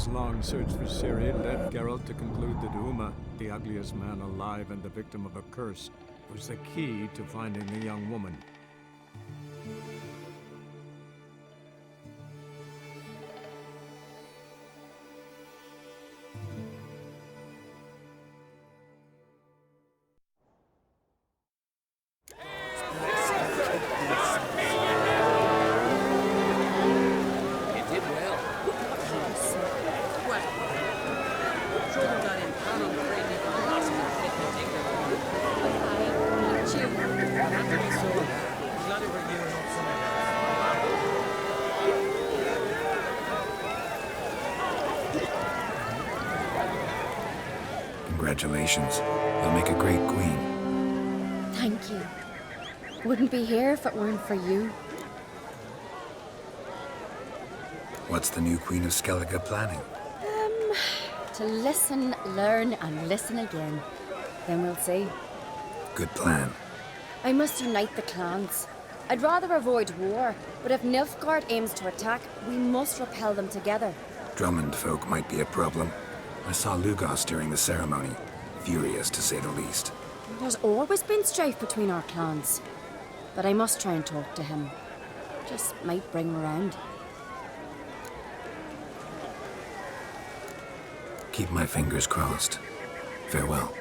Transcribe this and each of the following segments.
long search for Ciri led Geralt to conclude that Uma, the ugliest man alive and the victim of a curse, was the key to finding the young woman. Congratulations. You'll make a great queen. Thank you. Wouldn't be here if it weren't for you. What's the new Queen of Skellige planning? To listen, learn, and listen again. Then we'll see. Good plan. I must unite the clans. I'd rather avoid war, but if Nilfgaard aims to attack, we must repel them together. Drummond folk might be a problem. I saw Lugos during the ceremony. Furious, to say the least. There's always been strife between our clans. But I must try and talk to him. Just might bring him around. Keep my fingers crossed. Farewell.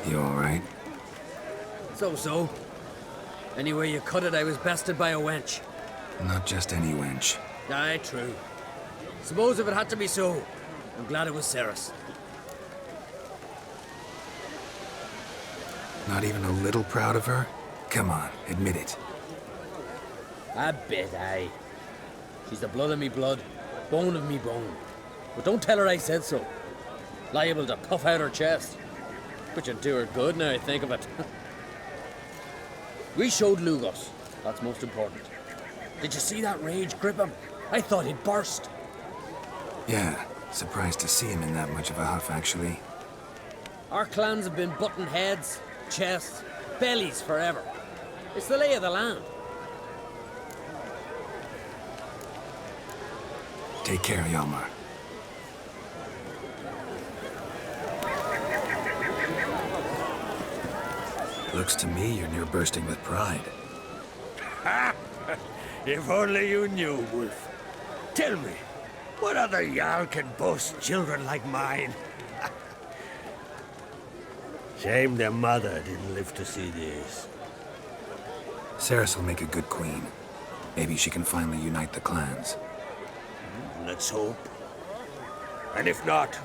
You alright? So. Anyway you cut it, I was bested by a wench. Not just any wench. Aye, true. Suppose if it had to be so, I'm glad it was Ceres. Not even a little proud of her? Come on, admit it. A bit, aye. She's the blood of me blood, bone of me bone. But don't tell her I said so. Liable to puff out her chest. Which would do her good now I think of it. We showed Lugos. That's most important. Did you see that rage grip him? I thought he'd burst. Yeah, surprised to see him in that much of a huff, actually. Our clans have been butting heads, chests, bellies forever. It's the lay of the land. Take care, Hjalmar. Looks to me you're near bursting with pride. Ha! If only you knew, Wolf. Tell me, what other Jarl can boast children like mine? Shame their mother didn't live to see this. Ceres will make a good queen. Maybe she can finally unite the clans. Let's hope. And if not,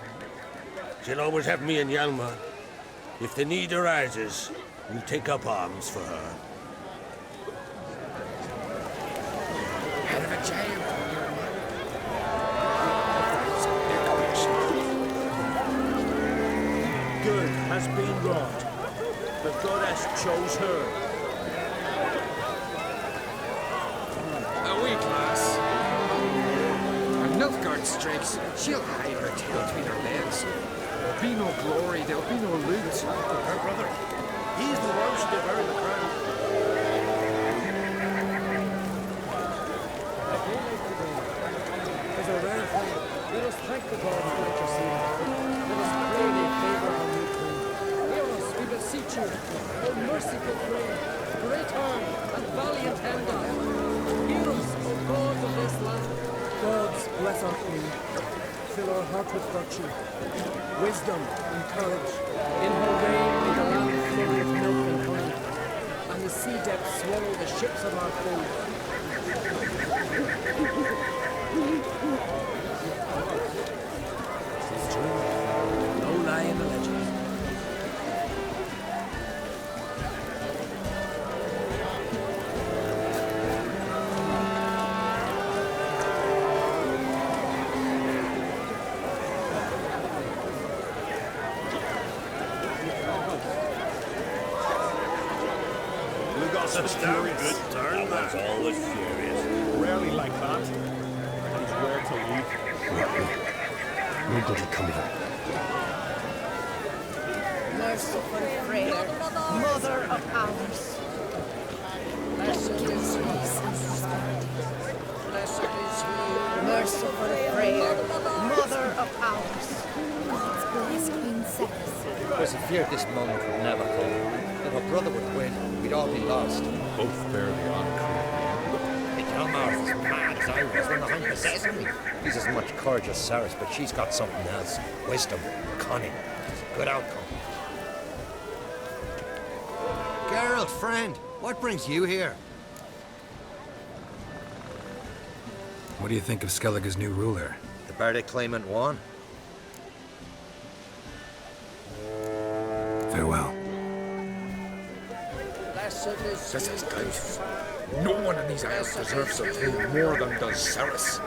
she'll always have me and Hjalmar. If the need arises, we'll take up arms for her. Head of a giant. Good has been wrought. The goddess chose her. A weak lass. When Nilfgaard strikes, she'll hide her tail between her legs. There'll be no glory, there'll be no loot. Her brother. He's the one who devour the crown. As a rare thing, let us thank the gods for what you see. Let us pray they favor our new queen. Hear us, we beseech you, O merciful queen, great arm and valiant Hemda. Hear us, O gods of this land. Gods, bless our queen. Fill our heart with virtue, wisdom and courage. In her reign, may the land flow with milk and honey, and the sea depths swallow the ships of our foes. It's true. No lie in the legend. Such a good turn, that's always furious. Rarely like that. And he's where to leave. No good will come of it. Merciful Freyr, mother of ours. Merciful peace and prosperity. merciful Freyr, mother of ours. God's bless Queen Ceres. I was afeard this moment would never come. If a brother would win, we'd all be lost. Both bear the uncreate. Hjalmar's as mad as I was when the hunt possessed me. He's as much courage as Ceres, but she's got something else. Wisdom, cunning. Good outcome. Geralt, friend, what brings you here? What do you think of Skellige's new ruler? The Bardic claimant won. Farewell. This is good. No one in these isles deserves the throne more than does Ceres.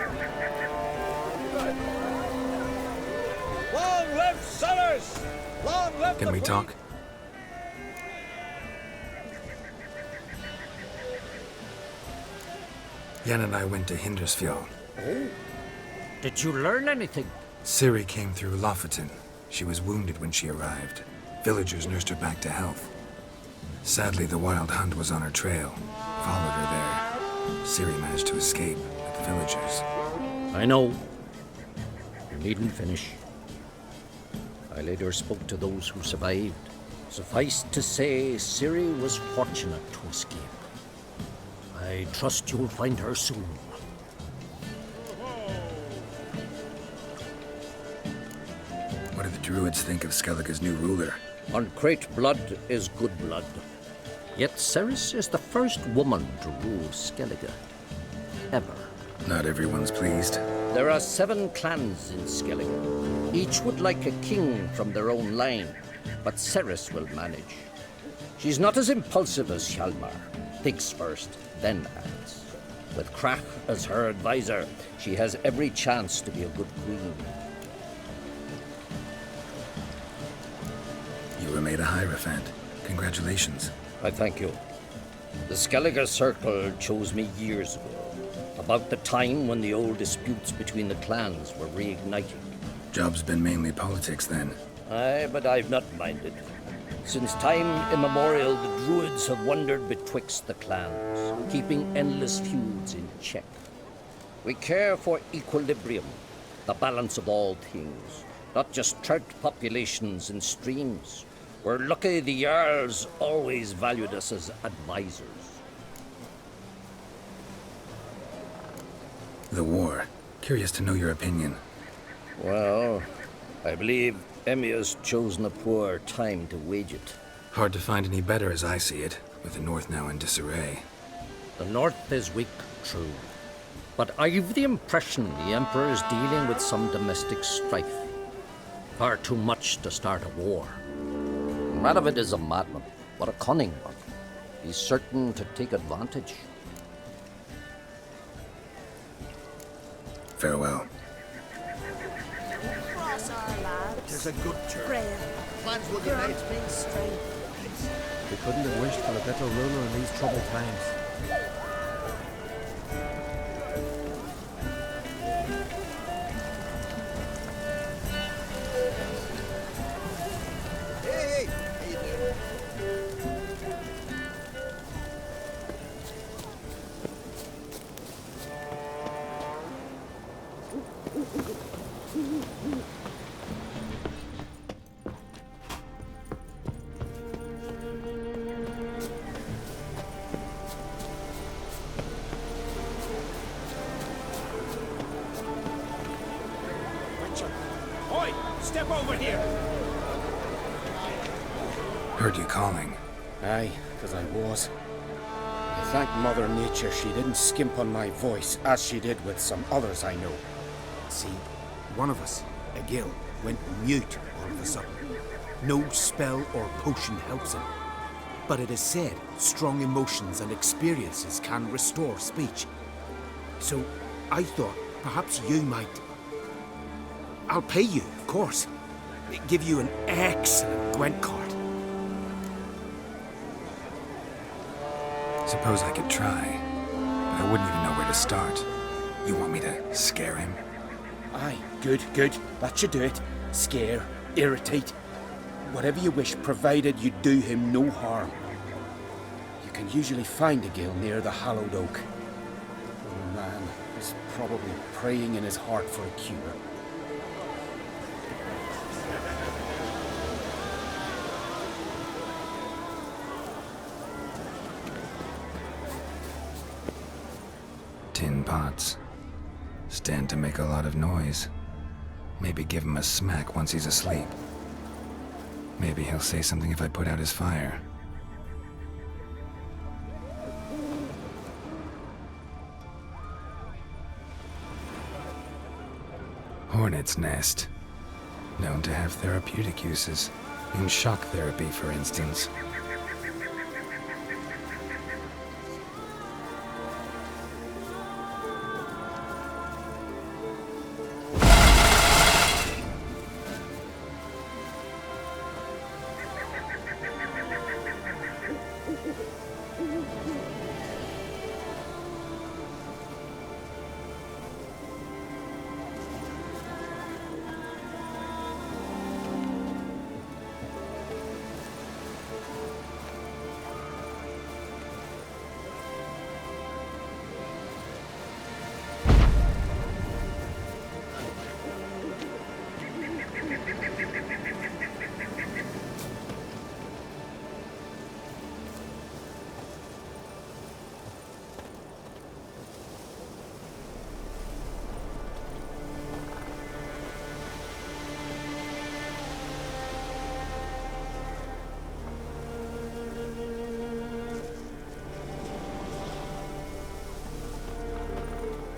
Long live Ceres! Long live Can we talk? Yen and I went to Hindersfjall. Oh? Did you learn anything? Ciri came through Lofoten. She was wounded when she arrived. Villagers nursed her back to health. Sadly, the Wild Hunt was on her trail. Followed her there. Ciri managed to escape with the villagers. I know. You needn't finish. I later spoke to those who survived. Suffice to say, Ciri was fortunate to escape. I trust you'll find her soon. What do the Druids think of Skellige's new ruler? Uncreate blood is good blood. Yet Ceres is the first woman to rule Skellige. Ever. Not everyone's pleased. There are 7 clans in Skellige. Each would like a king from their own line, but Ceres will manage. She's not as impulsive as Hjalmar. Thinks first, then acts. With Krach as her advisor, she has every chance to be a good queen. You were made a Hierophant. Congratulations. I thank you. The Skellige Circle chose me years ago, about the time when the old disputes between the clans were reigniting. Job's been mainly politics then. Aye, but I've not minded. Since time immemorial, the Druids have wandered betwixt the clans, keeping endless feuds in check. We care for equilibrium, the balance of all things, not just trout populations and streams. We're lucky the Jarls always valued us as advisors. The war. Curious to know your opinion. Well, I believe Emmia's chosen a poor time to wage it. Hard to find any better as I see it, with the North now in disarray. The North is weak, true. But I've the impression the Emperor is dealing with some domestic strife. Far too much to start a war. Radovid is a madman, but a cunning one. He's certain to take advantage. Farewell. Cross our lads. Tis a good turn. Freya, Plans will be grant made. me strength. We couldn't have wished for a better ruler in these troubled times. Hey, how you doing? Oi! Step over here! Heard you calling. Aye, 'cause I was. I thank Mother Nature she didn't skimp on my voice, as she did with some others I know. See, one of us, a gill, went mute all of a sudden. No spell or potion helps him. But it is said strong emotions and experiences can restore speech. So I thought perhaps you might... I'll pay you, of course. Give you an excellent Gwent card. Suppose I could try, but I wouldn't even know where to start. You want me to scare him? Aye, good, good. That should do it. Scare, irritate. Whatever you wish, provided you do him no harm. You can usually find a gill near the hallowed oak. Oh man, He's probably praying in his heart for a cure. Tin pots. Stand to make a lot of noise. Maybe give him a smack once he's asleep. Maybe he'll say something if I put out his fire. Hornet's nest. Known to have therapeutic uses. In shock therapy, for instance.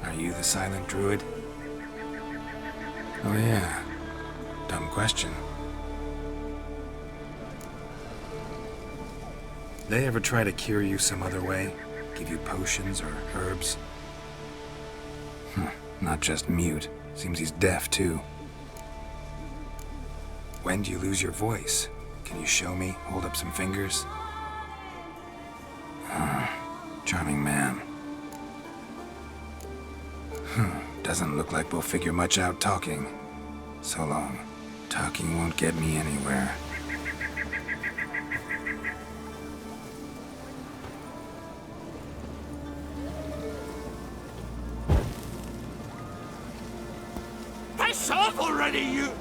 Are you the silent druid? Oh yeah. Dumb question. They ever try to cure you some other way? Give you potions or herbs? Not just mute. Seems he's deaf too. When do you lose your voice? Can you show me? Hold up some fingers? Charming man. Doesn't look like we'll figure much out talking. So long. Talking won't get me anywhere. Piss off already, you!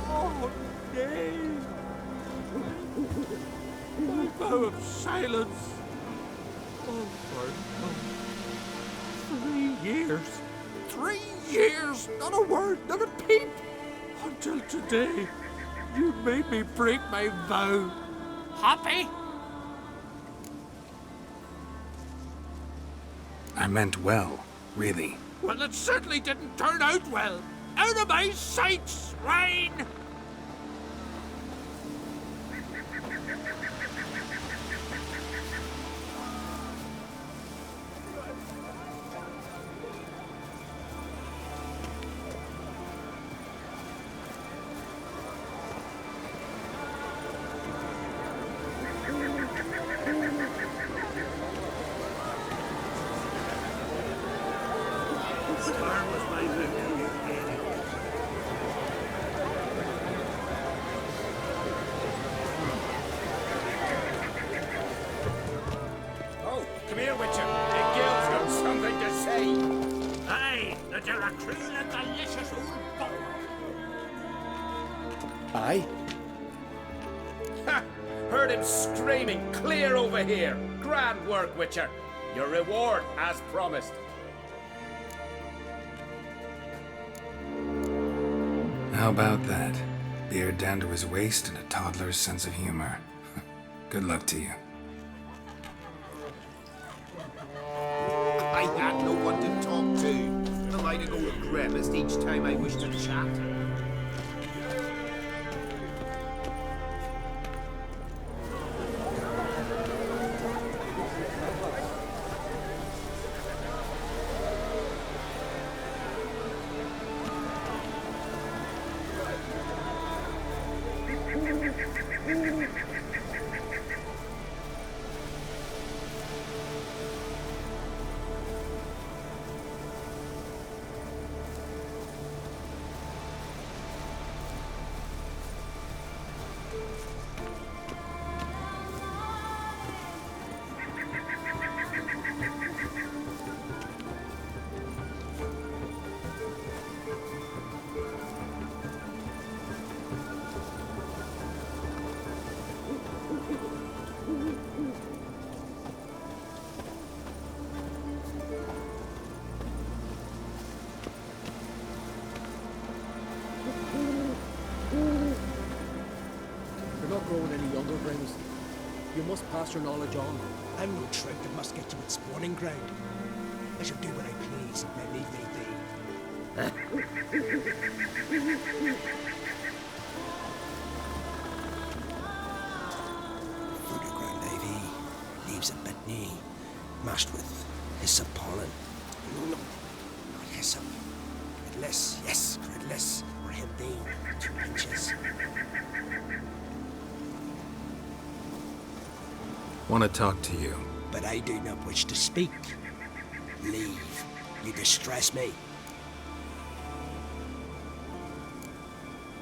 Oh, nay. My vow of silence. Oh, for no. 3 years. 3 years! Not a word, not a peep! Until today, you made me break my vow. Happy? I meant well, really. Well, it certainly didn't turn out well. Out of my sight, swine! Oh, come here, Witcher. The girl's got something to say. Aye, that you're a cruel and malicious old buck. Aye? Ha! Heard him screaming clear over here. Grand work, Witcher. Your reward as promised. How about that? Beard down to his waist and a toddler's sense of humor. Good luck to you. I had no one to talk to. Am I to go grimaced each time I wish to chat? brings. You must pass your knowledge on. I'm no trout that must get to its spawning ground. I shall do what I please, now leave me be. Further ground ivy, leaves a bit knee, mashed with hyssop pollen. No, not hyssop. Credless, yes, credless, or hembean, 2 inches. Want to talk to you. But I do not wish to speak. Leave. You distress me.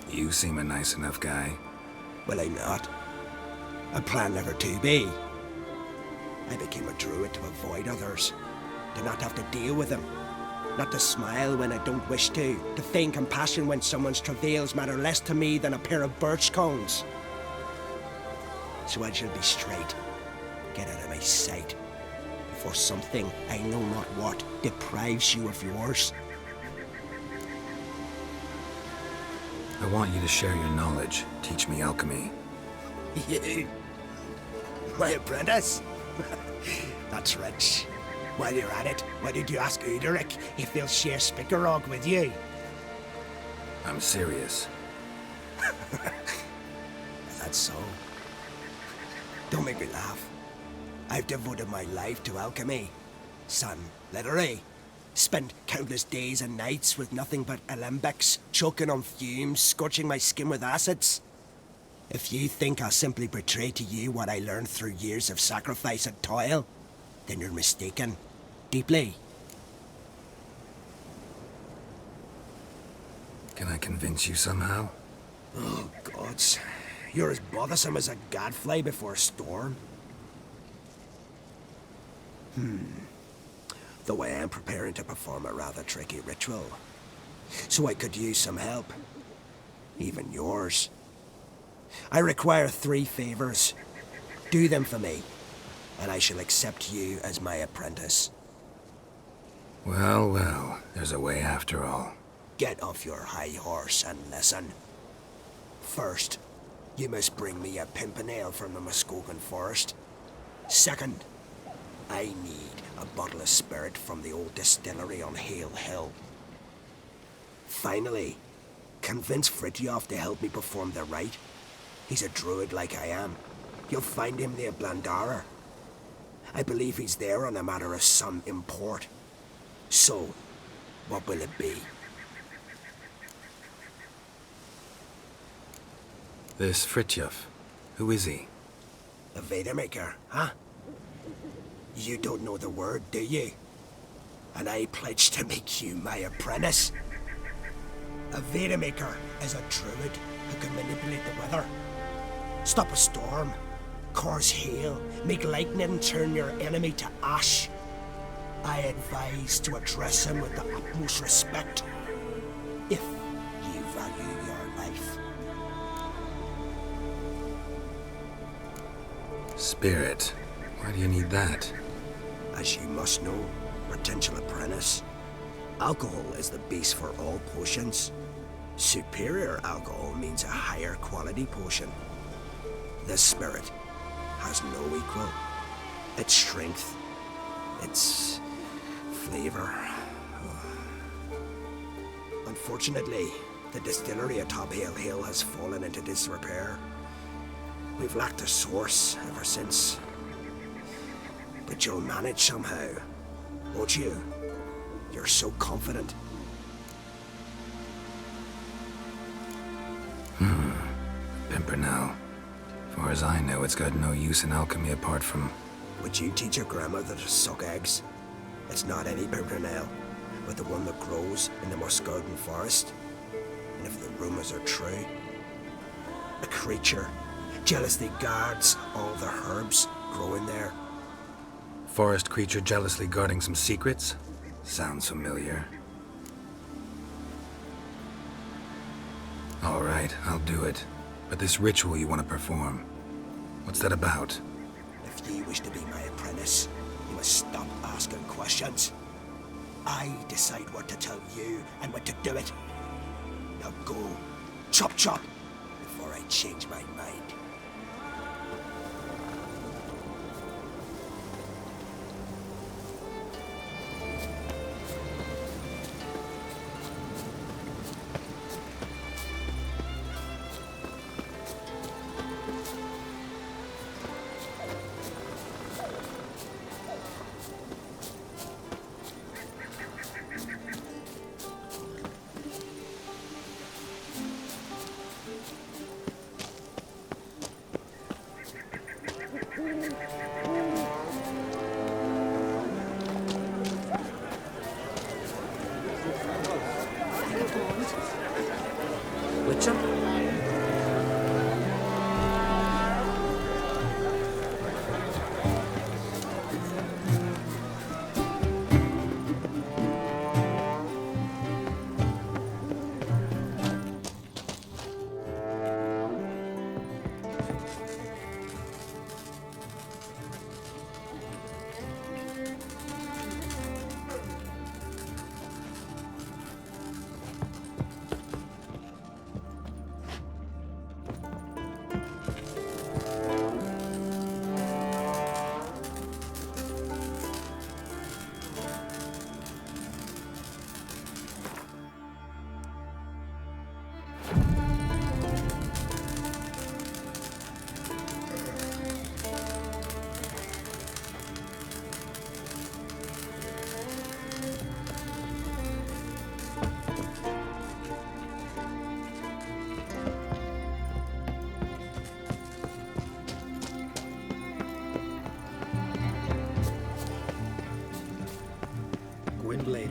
You seem a nice enough guy. Well, I'm not. I plan never to be. I became a druid to avoid others, to not have to deal with them, not to smile when I don't wish to feign compassion when someone's travails matter less to me than a pair of birch cones. So I shall be straight. Get out of my sight, before something, I know not what, deprives you of yours. I want you to share your knowledge. Teach me alchemy. You? My apprentice? That's rich. While you're at it, why did you ask Uderic if he'll share Spickerog with you? I'm serious. That's so. Don't make me laugh. I've devoted my life to alchemy. Son, literally. Spent countless days and nights with nothing but alembics, choking on fumes, scorching my skin with acids. If you think I'll simply betray to you what I learned through years of sacrifice and toil, then you're mistaken. Deeply. Can I convince you somehow? Oh, gods. You're as bothersome as a gadfly before a storm. Though I am preparing to perform a rather tricky ritual. So I could use some help. Even yours. I require 3 favors. Do them for me, and I shall accept you as my apprentice. Well, well, there's a way after all. Get off your high horse and listen. First, you must bring me a pimpernel from the Muskogan forest. Second, I need a bottle of spirit from the old distillery on Hale Hill. Finally, convince Fritjof to help me perform the rite. He's a druid like I am. You'll find him near Blandara. I believe he's there on a matter of some import. So, what will it be? This Fritjof, who is he? A Vadermaker, huh? You don't know the word, do you? And I pledge to make you my apprentice. A Vadermaker is a druid who can manipulate the weather. Stop a storm, cause hail, make lightning and turn your enemy to ash. I advise to address him with the utmost respect, if you value your life. Spirit. Why do you need that? As you must know, potential apprentice, alcohol is the base for all potions. Superior alcohol means a higher quality potion. This spirit has no equal. Its strength, its flavor. Unfortunately, the distillery atop Hale Hill has fallen into disrepair. We've lacked a source ever since. But you'll manage somehow, won't you? You're so confident. Pimpernel. Far as I know, it's got no use in alchemy apart from... Would you teach your grandmother to suck eggs? It's not any pimpernel, but the one that grows in the Muskogan forest. And if the rumors are true, a creature jealously guards all the herbs growing there. Forest creature jealously guarding some secrets? Sounds familiar. All right, I'll do it. But this ritual you want to perform, what's that about? If you wish to be my apprentice, you must stop asking questions. I decide what to tell you and when to do it. Now go, chop chop, before I change my mind. Witcher? Gwynblade.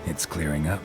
It's clearing up.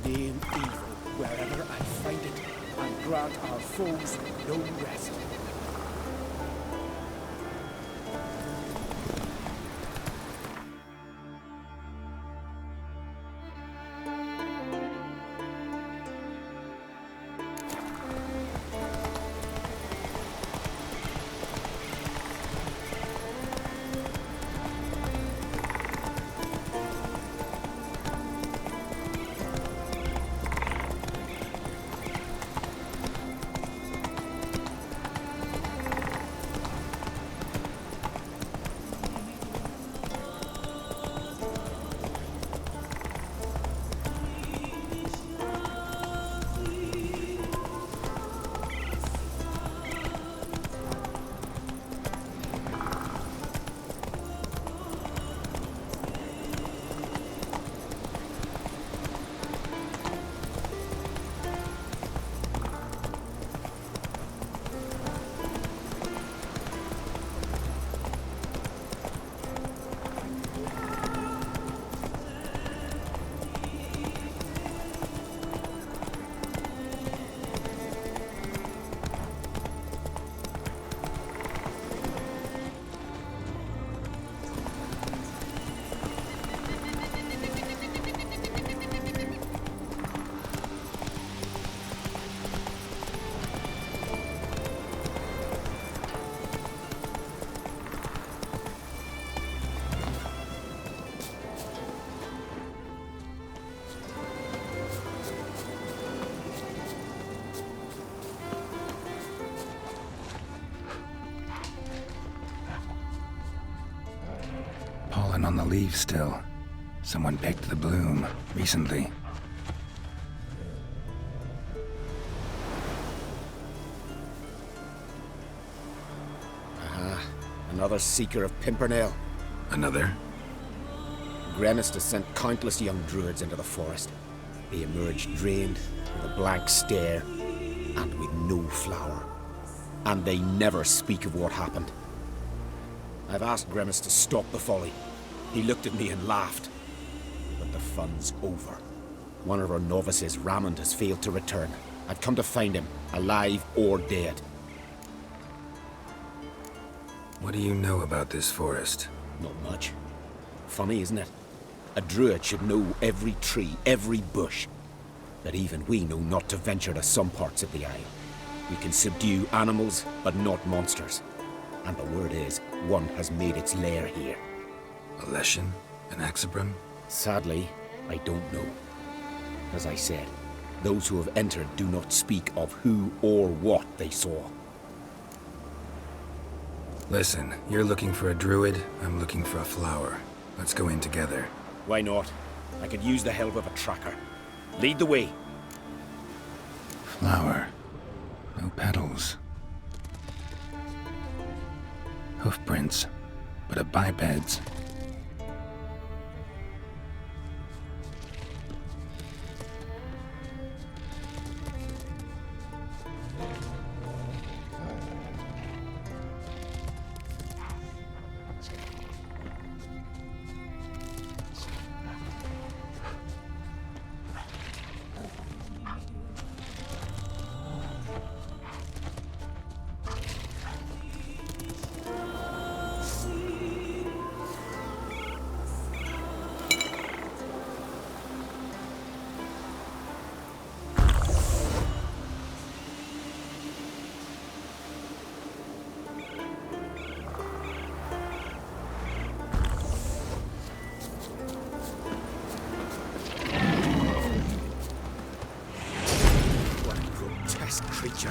Name evil wherever I find it, and grant our foes no rest. Pollen on the leaves still. Someone picked the bloom recently. Aha, another seeker of Pimpernel. Another? Gremis has sent countless young druids into the forest. They emerge drained, with a blank stare, and with no flower. And they never speak of what happened. I've asked Gremis to stop the folly. He looked at me and laughed. But the fun's over. One of our novices, Ramond, has failed to return. I've come to find him, alive or dead. What do you know about this forest? Not much. Funny, isn't it? A druid should know every tree, every bush. But even we know not to venture to some parts of the isle. We can subdue animals, but not monsters. And the word is, one has made its lair here. A Leshen? An Axabrum? Sadly, I don't know. As I said, those who have entered do not speak of who or what they saw. Listen, you're looking for a druid, I'm looking for a flower. Let's go in together. Why not? I could use the help of a tracker. Lead the way. Flower. No petals. Hoofprints, but a biped's. Creature.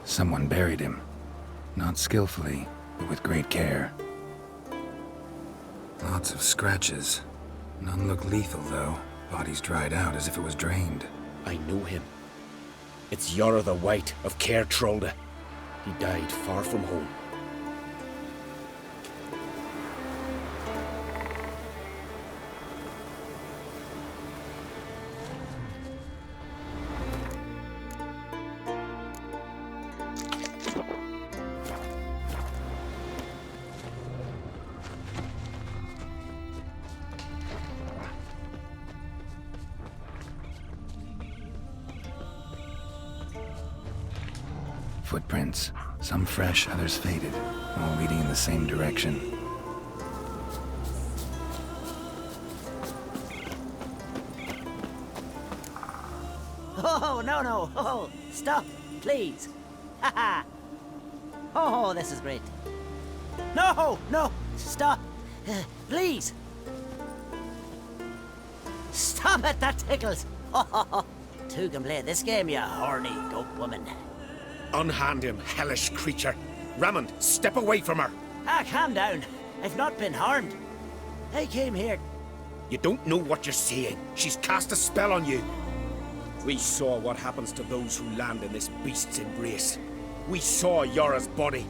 Someone buried him. Not skillfully, but with great care. Lots of scratches. None look lethal, though. Body's dried out as if it was drained. I know him. It's Yara the White of Caer Trolde. He died far from home. Footprints. Some fresh, others faded, all leading in the same direction. Oh, no. Oh, stop, please. Haha. Oh, this is great. No, stop. Please. Stop it, that tickles. Two can play this game, you horny goat woman. Unhand him, hellish creature. Ramond, step away from her. Calm down. I've not been harmed. I came here. You don't know what you're saying. She's cast a spell on you. We saw what happens to those who land in this beast's embrace. We saw Yara's body.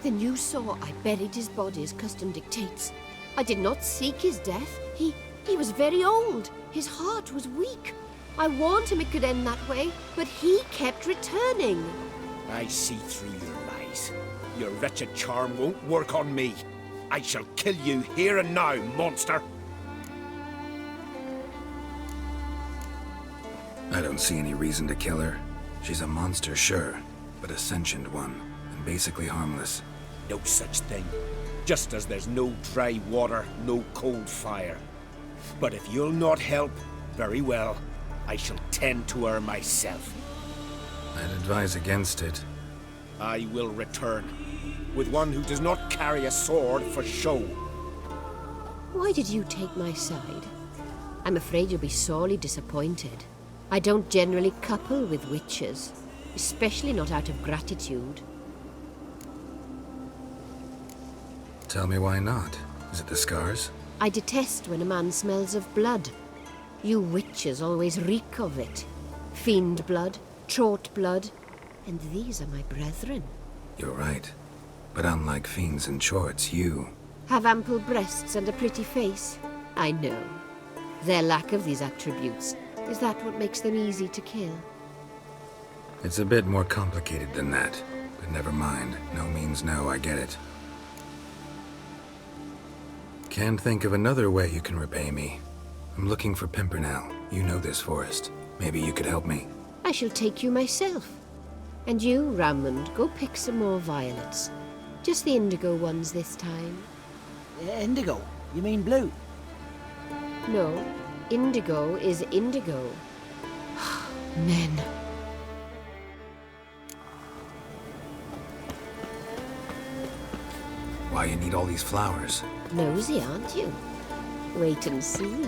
Then you saw I buried his body as custom dictates. I did not seek his death. He was very old. His heart was weak. I warned him it could end that way, but he kept returning. I see through your lies. Your wretched charm won't work on me. I shall kill you here and now, monster. I don't see any reason to kill her. She's a monster, sure, but a sentient one, and basically harmless. No such thing. Just as there's no dry water, no cold fire. But if you'll not help, very well. I shall tend to her myself. I'd advise against it. I will return, with one who does not carry a sword for show. Why did you take my side? I'm afraid you'll be sorely disappointed. I don't generally couple with witches, especially not out of gratitude. Tell me why not. Is it the scars? I detest when a man smells of blood. You witches always reek of it. Fiend blood, trot blood, and these are my brethren. You're right. But unlike fiends and chorts, you... Have ample breasts and a pretty face. I know. Their lack of these attributes, is that what makes them easy to kill? It's a bit more complicated than that. But never mind. No means no, I get it. Can't think of another way you can repay me. I'm looking for Pimpernel. You know this forest. Maybe you could help me. I shall take you myself. And you, Rammond, go pick some more violets. Just the indigo ones this time. Indigo? You mean blue? No, indigo is indigo. Men. Why you need all these flowers? Nosy, aren't you? Wait and see.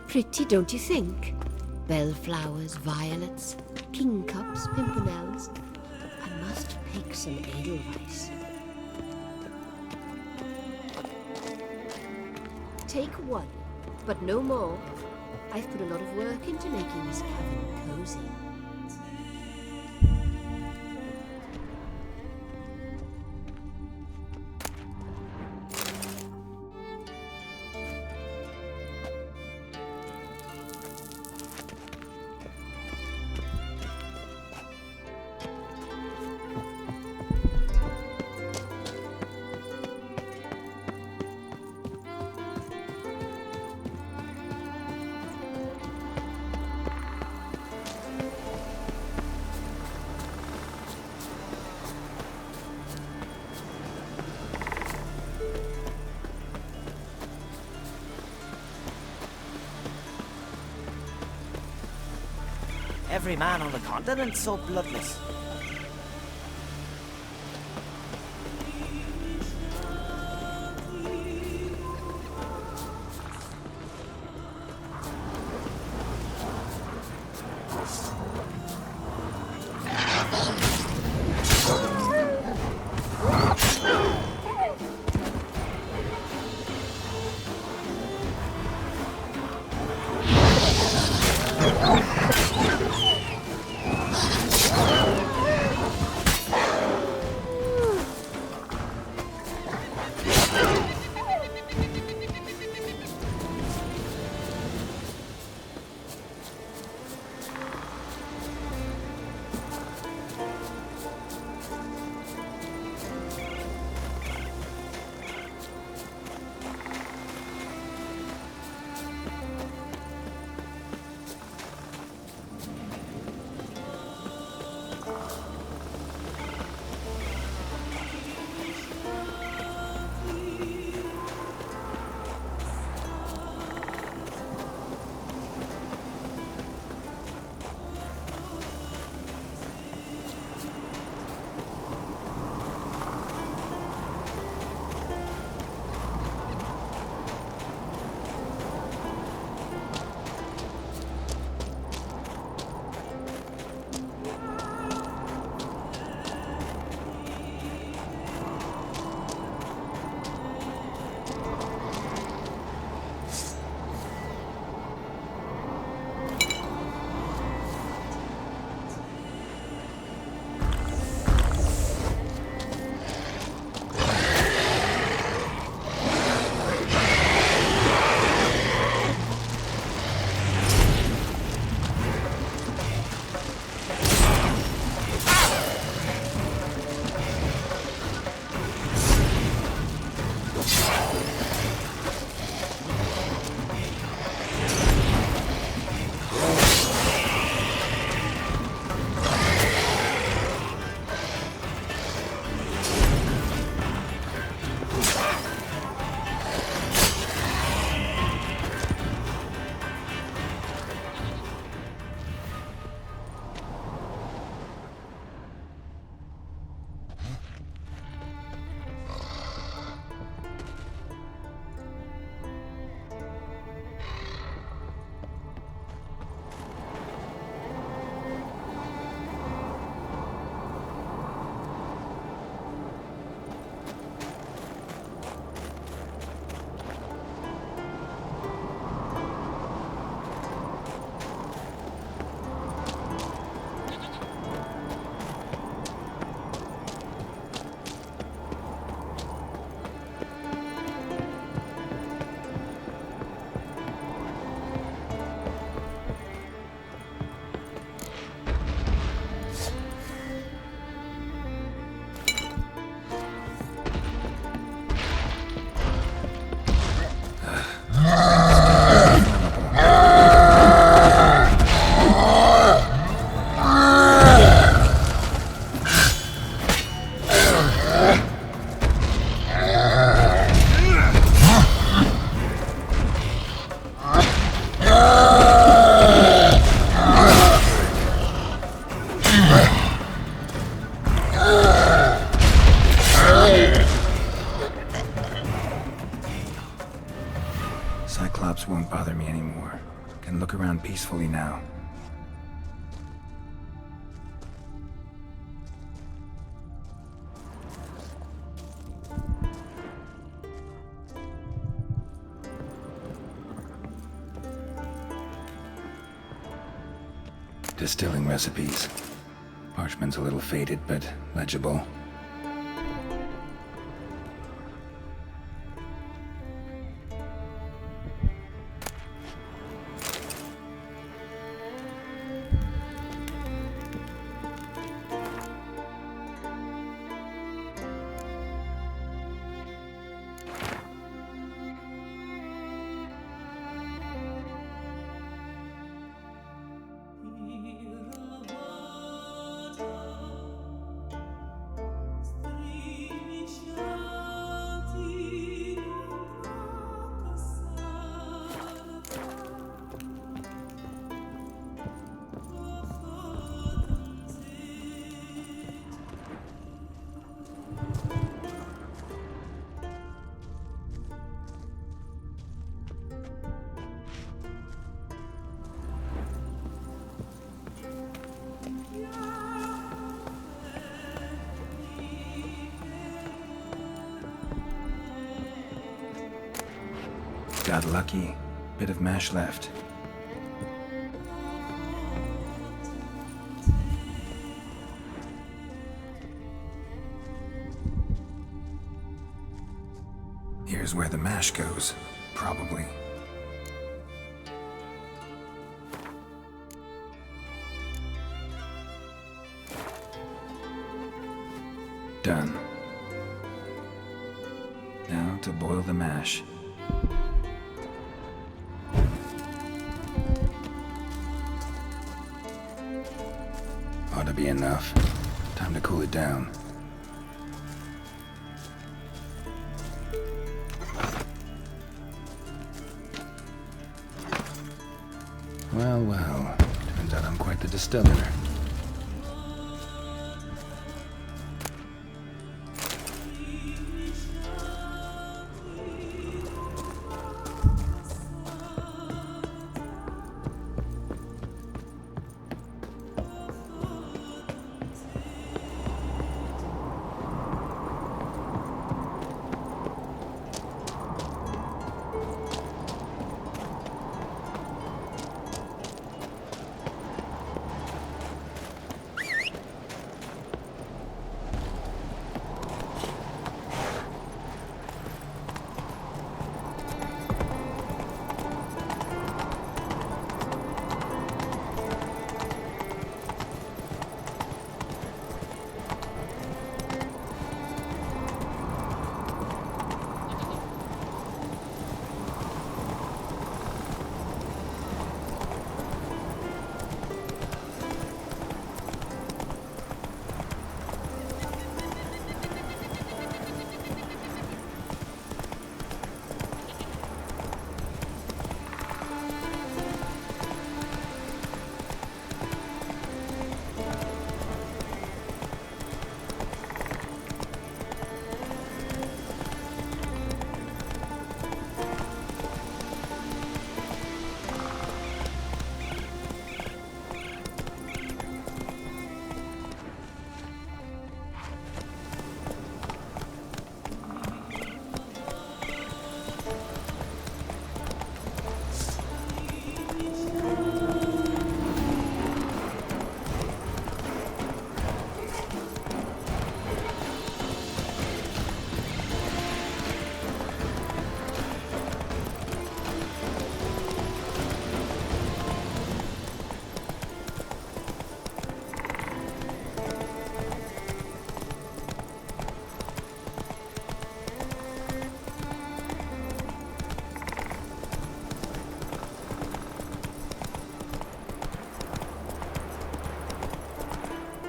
Pretty, don't you think? Bellflowers, violets, kingcups, pimpernels. I must pick some edelweiss. Take one, but no more. I've put a lot of work into making this cabin cozy. Every man on the continent's so bloodless. Cyclops won't bother me anymore. Can look around peacefully now. Distilling recipes. Parchment's a little faded, but legible. Got lucky. Bit of mash left. Here's where the mash goes, probably. Done. Now to boil the mash. Ought to be enough. Time to cool it down. Well, well. Turns out I'm quite the distiller.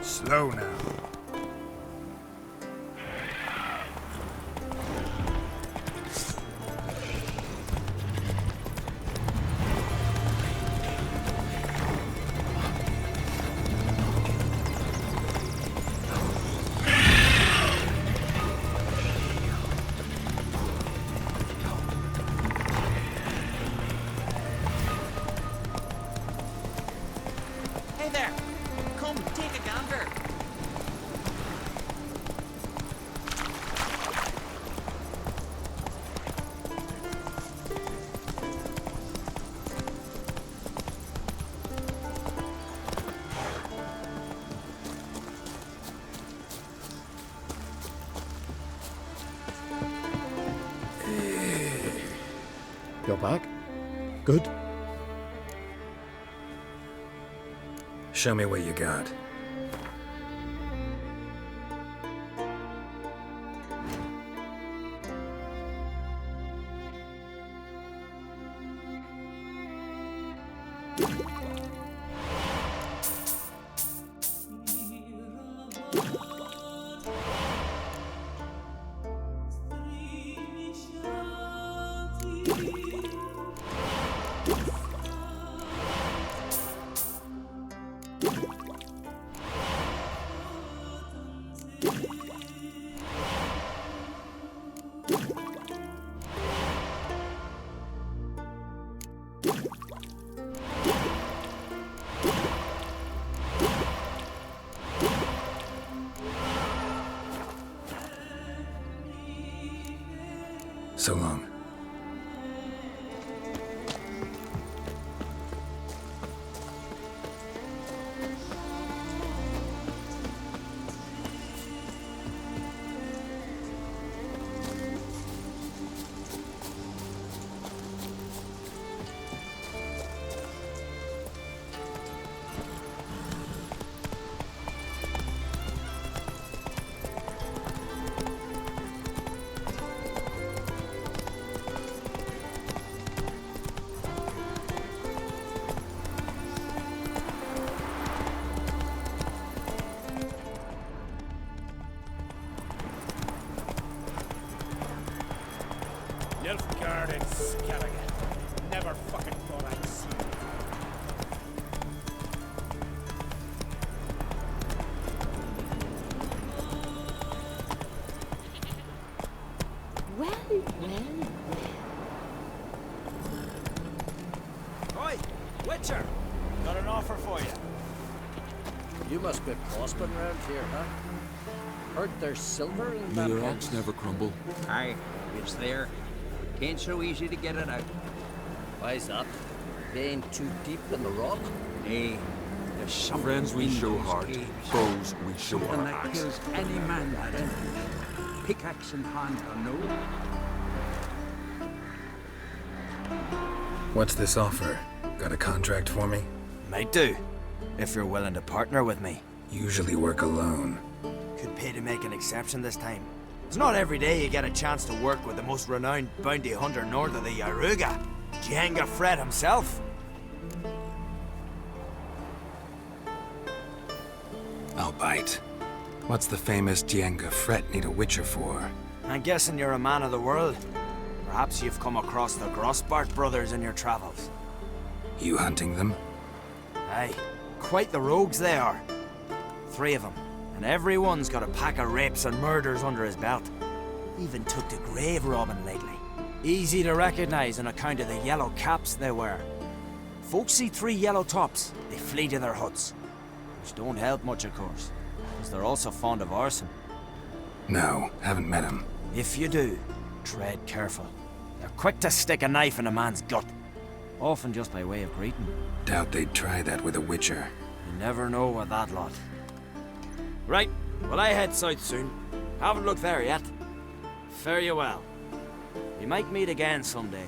Slow now. Hey there! Come, take a gander! You're back? Good. Show me what you got. So long. Nilfgaard and Skellige. Never fucking thought I'd see you. Well. Oi, Witcher! Got an offer for you. You must be prospering around here, huh? Heard there's silver in that Your pit. rocks never crumble. Aye, it's there. Ain't so easy to get it out. Why's that? They ain't too deep in the rock? Nay, there's something Friends we in show those heart, caves. foes we show Something our that axe. kills any man that enters. Pickaxe in hand or no. What's this offer? Got a contract for me? Might do, if you're willing to partner with me. Usually work alone. Could pay to make an exception this time. It's not every day you get a chance to work with the most renowned bounty hunter north of the Yaruga, Jenga Fred himself. I'll bite. What's the famous Jenga Fret need a witcher for? I'm guessing you're a man of the world. Perhaps you've come across the Grossbart brothers in your travels. You hunting them? Aye, quite the rogues they are. 3 of them, and every one's got a pack of rapes and murders under his belt. Even took to grave robbing lately. Easy to recognize on account of the yellow caps they wear. Folks see 3 yellow tops, they flee to their huts. Which don't help much, of course, because they're also fond of arson. No, haven't met him. If you do, tread careful. They're quick to stick a knife in a man's gut, often just by way of greeting. Doubt they'd try that with a witcher. You never know with that lot. Right, well I head south soon. Haven't looked there yet. Fare you well. We might meet again someday.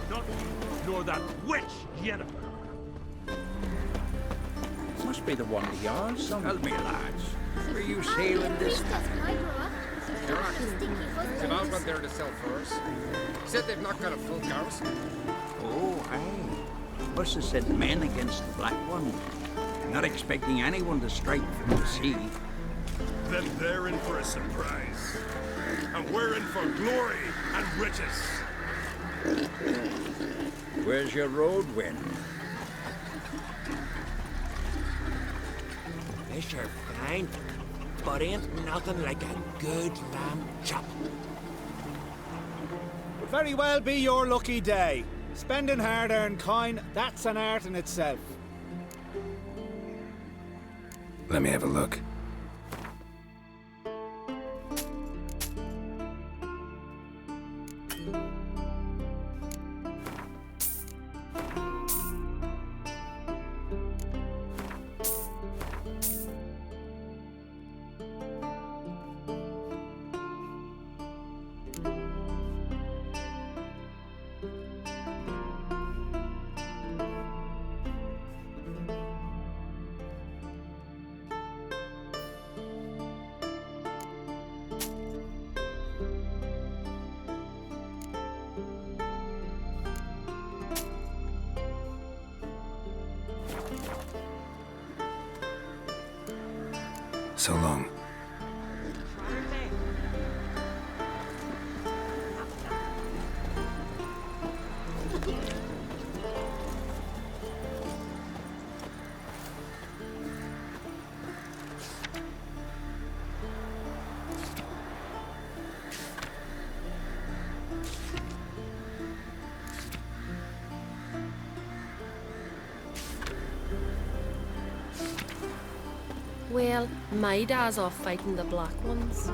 Not you, nor that witch, Jennifer. Must be the one of yours. Tell me, lads. Were you sailing this time? They've all got there to sell first. Said they've not got a full garrison. Oh, aye. Must have sent men against the Black One. Not expecting anyone to strike from the sea. Then they're in for a surprise. And we're in for glory and riches. Where's your road wind? Fish are fine, but ain't nothing like a good lamb chop. Could very well be your lucky day. Spending hard-earned coin, that's an art in itself. Let me have a look. So long. Well, my dad's off fighting the black ones.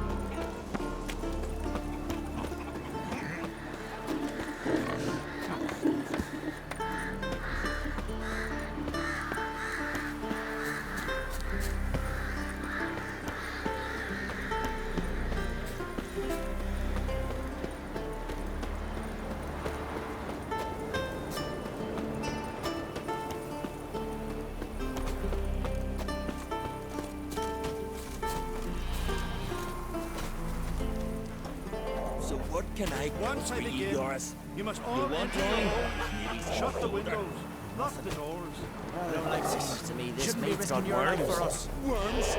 What can I Once I begin, you must all want enter your homes. Shut the windows. Lock the doors. Well, like seems to me this Shouldn't be mate's got risking your life worms. for us. Worms?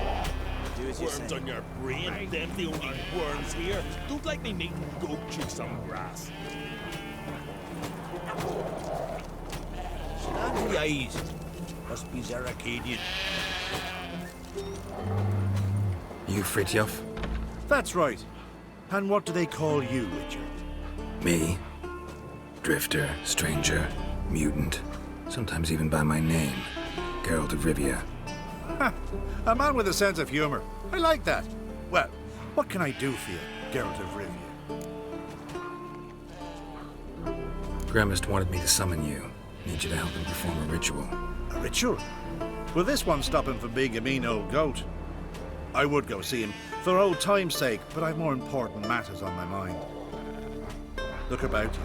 Do as you Worms say. on your brain. Them the only worms here. Don't like me making go chew some grass. Stand the eyes. Must be Zaracadian. You Fritjof? That's right. And what do they call you, Richard? Me? Drifter, stranger, mutant. Sometimes even by my name. Geralt of Rivia. A man with a sense of humor. I like that. Well, what can I do for you, Geralt of Rivia? Gremist wanted me to summon you. Need you to help him perform a ritual. A ritual? Will this one stop him from being a mean old goat? I would go see him, for old time's sake, but I've more important matters on my mind. Look about you.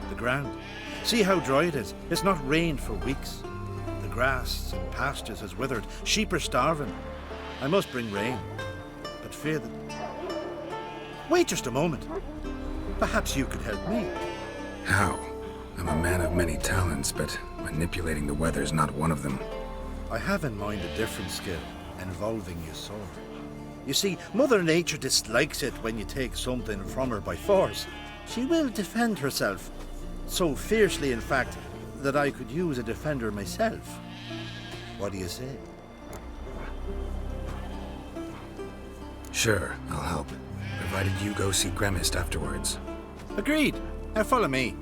The ground. See how dry it is. It's not rained for weeks. The grass and pastures has withered. Sheep are starving. I must bring rain, but fear that... Wait just a moment. Perhaps you could help me. How? I'm a man of many talents, but manipulating the weather's not one of them. I have in mind a different skill, involving your sword. You see, Mother Nature dislikes it when you take something from her by force. She will defend herself. So fiercely, in fact, that I could use a defender myself. What do you say? Sure, I'll help. Provided you go see Gremist afterwards. Agreed. Now follow me.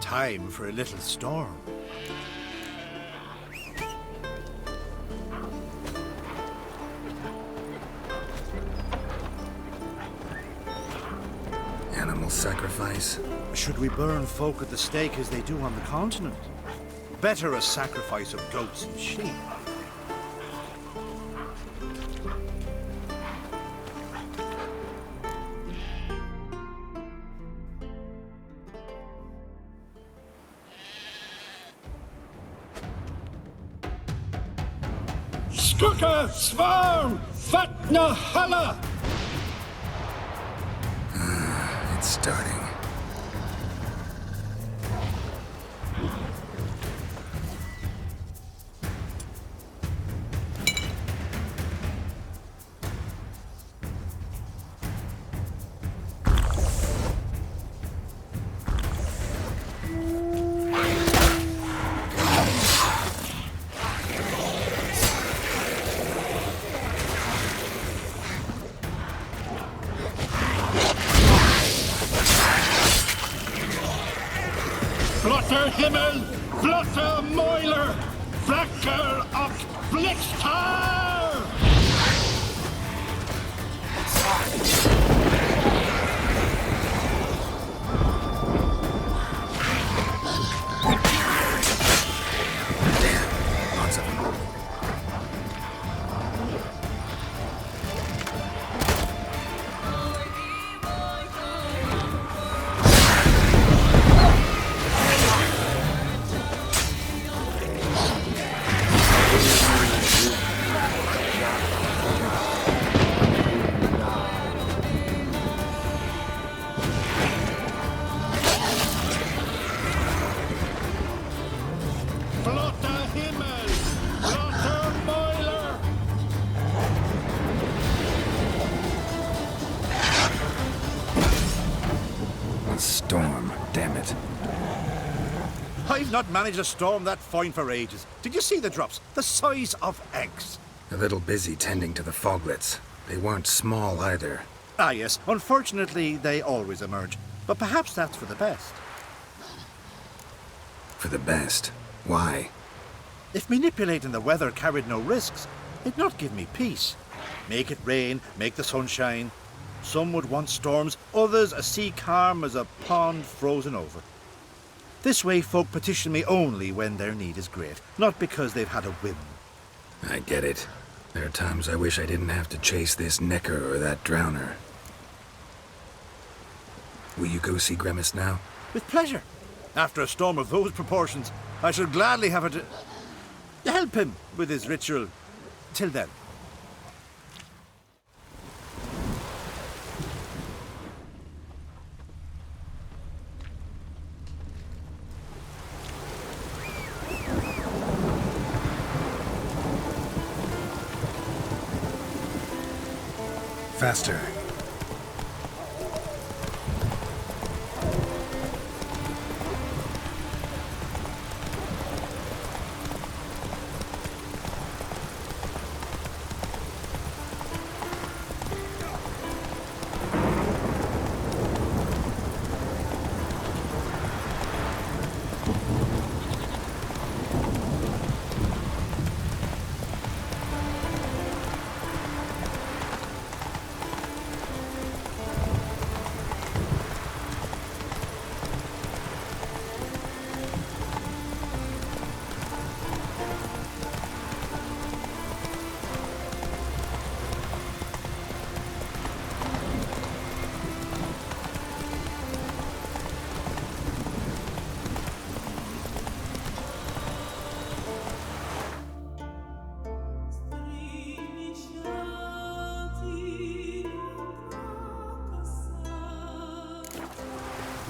Time for a little storm. Animal sacrifice? Should we burn folk at the stake as they do on the continent? Better a sacrifice of goats and sheep. Skuka Svarm Fatna Hala! It's starting. Blotter Himmel, Blotter Moiler, Flacker of Blixtar! Lots of them. Flotter Himmel! Flotter Boiler! A storm, damn it. I've not managed a storm that fine for ages. Did you see the drops? The size of eggs. A little busy tending to the foglets. They weren't small either. Ah, yes. Unfortunately, they always emerge. But perhaps that's for the best. For the best. Why? If manipulating the weather carried no risks, it'd not give me peace. Make it rain, make the sun shine. Some would want storms, others a sea calm as a pond frozen over. This way folk petition me only when their need is great, not because they've had a whim. I get it. There are times I wish I didn't have to chase this necker or that drowner. Will you go see Grimace now? With pleasure. After a storm of those proportions, I should gladly have her to help him with his ritual. Till then. Faster.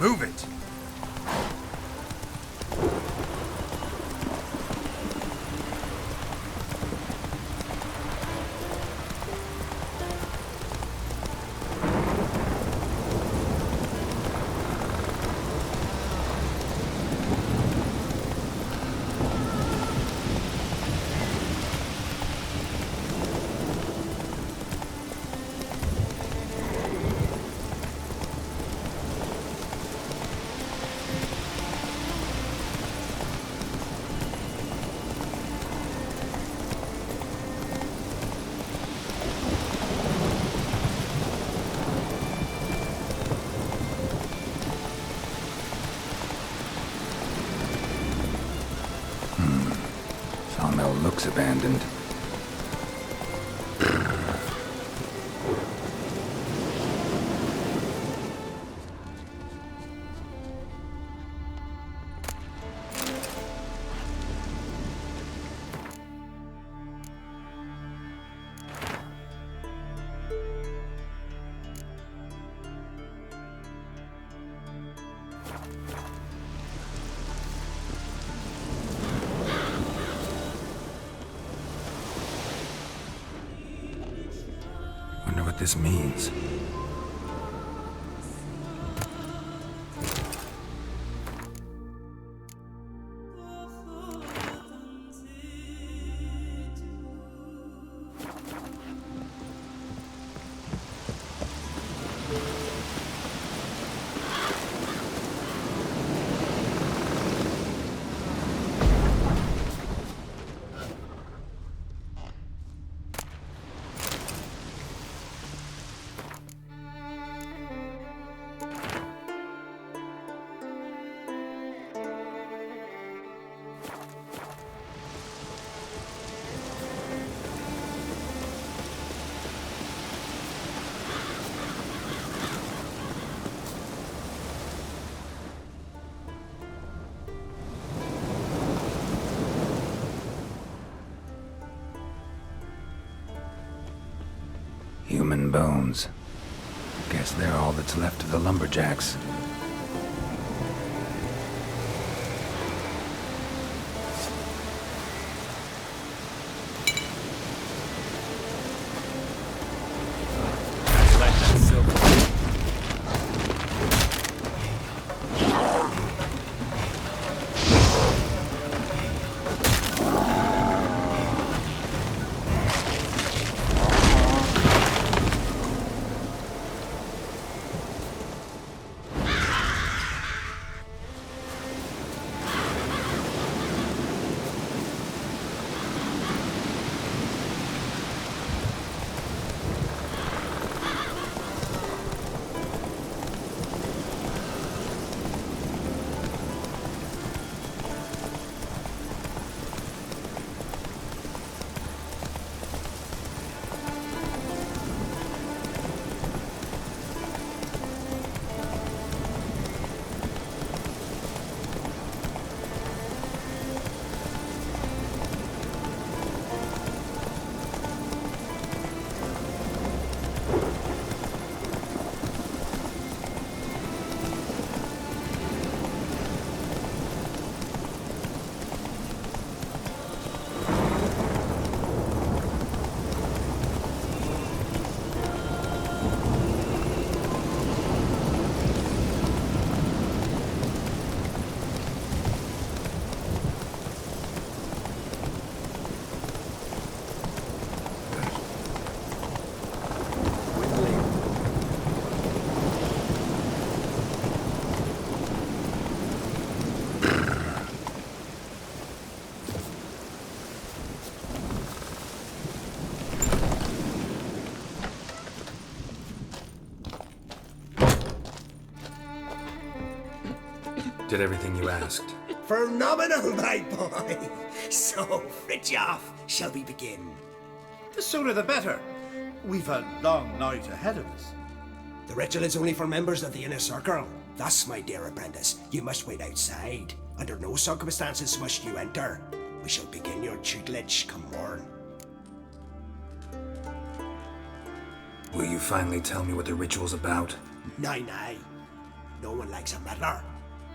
Move it! Sawmill looks abandoned. Wonder what this means. Human bones. Guess they're all that's left of the lumberjacks. Did everything you asked. Phenomenal, my boy. So, Fridtjof, shall we begin? The sooner the better. We've a long night ahead of us. The ritual is only for members of the inner circle. Thus, my dear apprentice, you must wait outside. Under no circumstances must you enter. We shall begin your tutelage come morn. Will you finally tell me what the ritual's about? Nay. No one likes a meddler.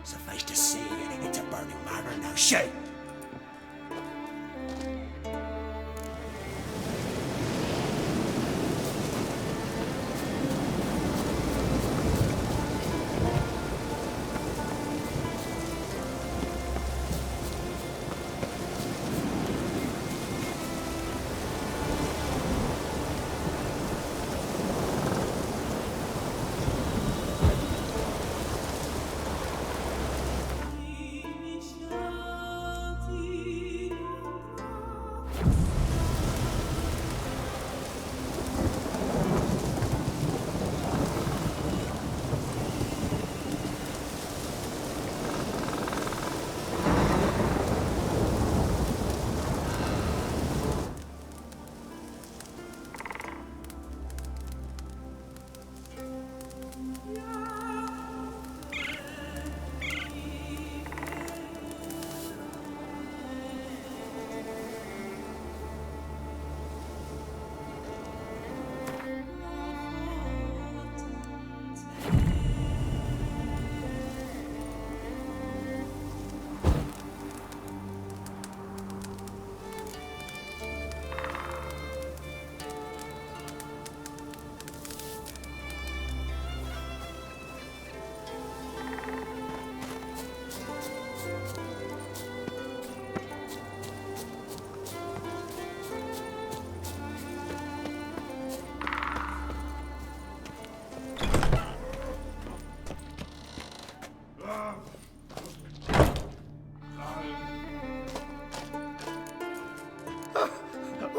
Suffice to say, it's a burning matter now. Shout!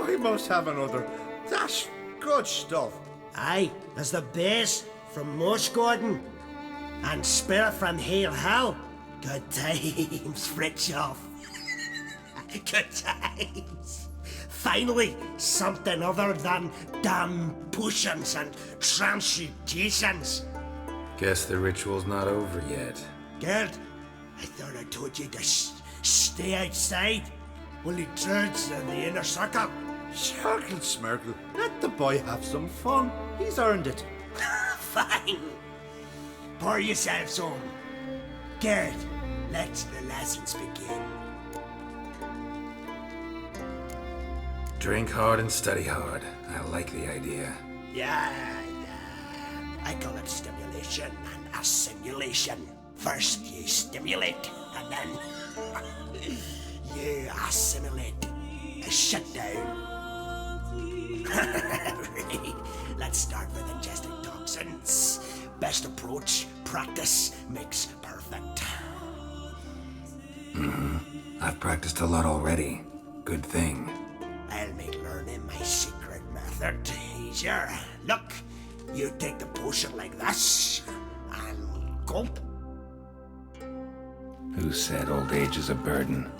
We must have another. That's good stuff. Aye, there's the base from Moss Gordon and Spirit from Hale Hell. Good times, Fridtjof. Good times. Finally, something other than damn potions and transmutations. Guess the ritual's not over yet. Good. I thought I told you to stay outside. Only Druides in the inner circle. Sharkle Smirkle, let the boy have some fun. He's earned it. Fine. Pour yourselves home. Garrett, let the lessons begin. Drink hard and study hard. I like the idea. Yeah. I call it stimulation and assimilation. First you stimulate, and then you assimilate. Shut down. Let's start with ingesting toxins. Best approach, practice makes perfect. I've practiced a lot already. Good thing. I'll make learning my secret method easier. Look, you take the potion like this, and gulp. Who said old age is a burden?